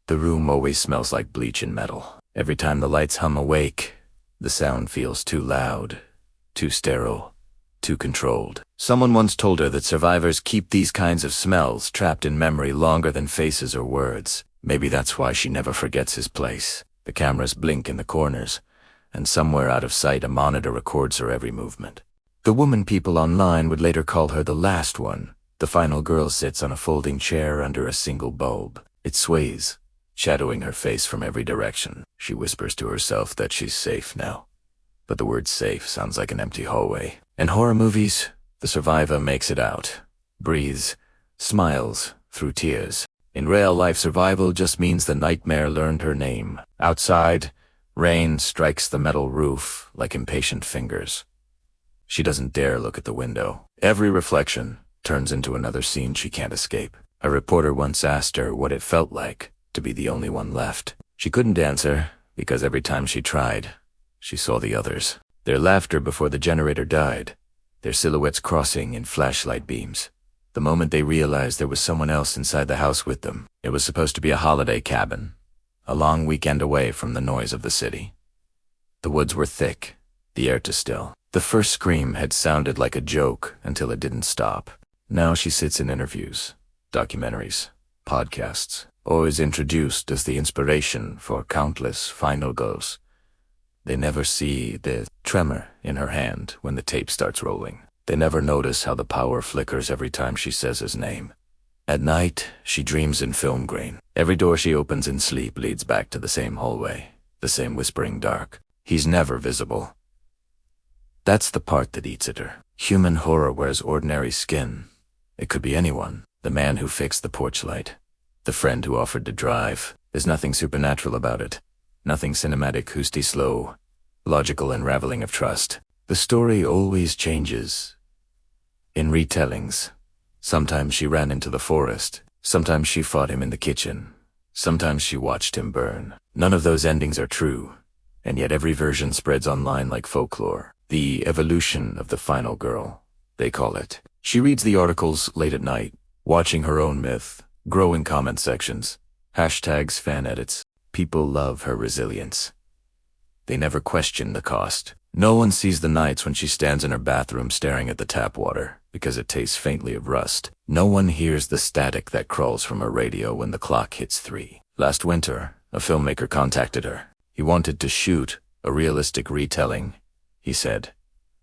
The room always smells like bleach and metal. Every time the lights hum awake, the sound feels too loud, too sterile, too controlled. Someone once told her that survivors keep these kinds of smells trapped in memory longer than faces or words. Maybe that's why she never forgets his place. The cameras blink in the corners, and somewhere out of sight a monitor records her every movement. The woman people online would later call her the last one. The final girl sits on a folding chair under a single bulb. It sways, shadowing her face from every direction. She whispers to herself that she's safe now. But the word safe sounds like an empty hallway. In horror movies, the survivor makes it out, breathes, smiles through tears. In real-life, survival just means the nightmare learned her name. Outside, rain strikes the metal roof like impatient fingers. She doesn't dare look at the window. Every reflection turns into another scene she can't escape. A reporter once asked her what it felt like to be the only one left. She couldn't answer because every time she tried, she saw the others. Their laughter before the generator died, their silhouettes crossing in flashlight beams. The moment they realized there was someone else inside the house with them. It was supposed to be a holiday cabin, a long weekend away from the noise of the city. The woods were thick, the air too still. The first scream had sounded like a joke until it didn't stop. Now she sits in interviews, documentaries, podcasts, always introduced as the inspiration for countless final girls. They never see the tremor in her hand when the tape starts rolling. They never notice how the power flickers every time she says his name. At night, she dreams in film grain. Every door she opens in sleep leads back to the same hallway, the same whispering dark. He's never visible. That's the part that eats at her. Human horror wears ordinary skin. It could be anyone. The man who fixed the porch light. The friend who offered to drive. There's nothing supernatural about it. Nothing cinematic, hoosty slow. Logical unraveling of trust. The story always changes. In retellings, sometimes she ran into the forest. Sometimes she fought him in the kitchen. Sometimes she watched him burn. None of those endings are true, and yet every version spreads online like folklore. The evolution of the final girl, they call it. She reads the articles late at night, watching her own myth grow in comment sections. Hashtags, fan edits. People love her resilience. They never question the cost. No one sees the nights when she stands in her bathroom staring at the tap water because it tastes faintly of rust. No one hears the static that crawls from her radio when the clock hits 3. Last winter, a filmmaker contacted her. He wanted to shoot a realistic retelling, he said.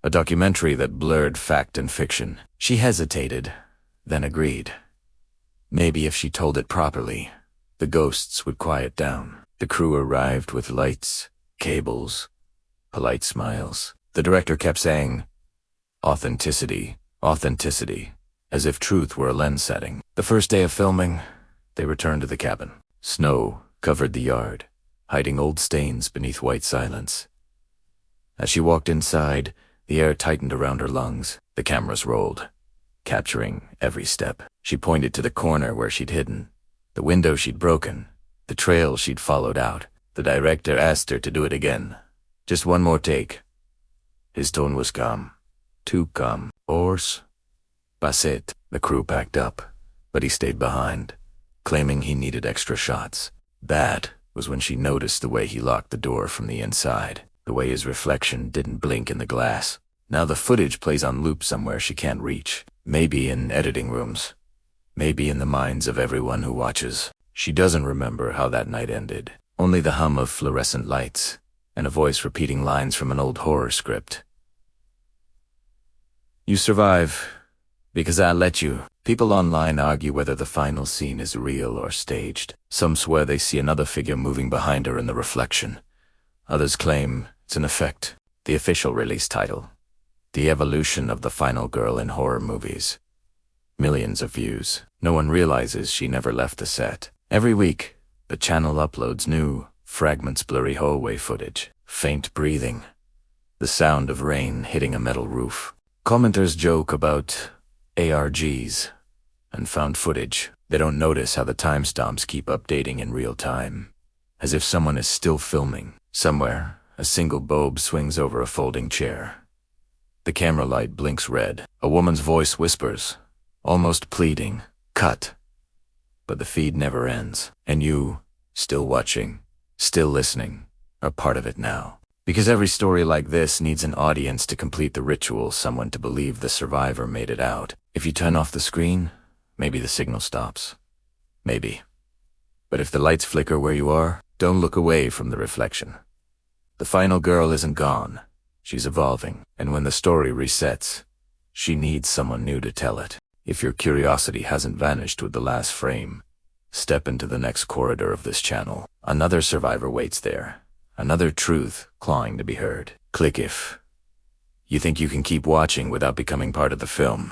A documentary that blurred fact and fiction. She hesitated, then agreed. Maybe if she told it properly, the ghosts would quiet down. The crew arrived with lights, cables, polite smiles. The director kept saying, authenticity, authenticity, as if truth were a lens setting. The first day of filming, they returned to the cabin. Snow covered the yard, hiding old stains beneath white silence. As she walked inside, the air tightened around her lungs. The cameras rolled, capturing every step. She pointed to the corner where she'd hidden, the window she'd broken, the trail she'd followed out. The director asked her to do it again. Just one more take. His tone was calm. Too calm. Horse. Basset. The crew packed up, but he stayed behind, claiming he needed extra shots. That was when she noticed the way he locked the door from the inside, the way his reflection didn't blink in the glass. Now the footage plays on loop somewhere she can't reach. Maybe in editing rooms. Maybe in the minds of everyone who watches. She doesn't remember how that night ended. Only the hum of fluorescent lights, and a voice repeating lines from an old horror script. You survive, because I let you. People online argue whether the final scene is real or staged. Some swear they see another figure moving behind her in the reflection. Others claim it's an effect. The official release title: The Evolution of the Final Girl in Horror Movies. Millions of views. No one realizes she never left the set. Every week, the channel uploads new, fragments blurry hallway footage. Faint breathing. The sound of rain hitting a metal roof. Commenters joke about ARGs and found footage. They don't notice how the timestamps keep updating in real time, as if someone is still filming. Somewhere, a single bulb swings over a folding chair. The camera light blinks red. A woman's voice whispers, almost pleading, "Cut." But the feed never ends, and you still watching, still listening, are part of it now. Because every story like this needs an audience to complete the ritual, someone to believe the survivor made it out. If you turn off the screen, maybe the signal stops. Maybe. But if the lights flicker where you are, don't look away from the reflection. The final girl isn't gone. She's evolving, and when the story resets, she needs someone new to tell it. If your curiosity hasn't vanished with the last frame, step into the next corridor of this channel. Another survivor waits there. Another truth clawing to be heard. Click if you think you can keep watching without becoming part of the film.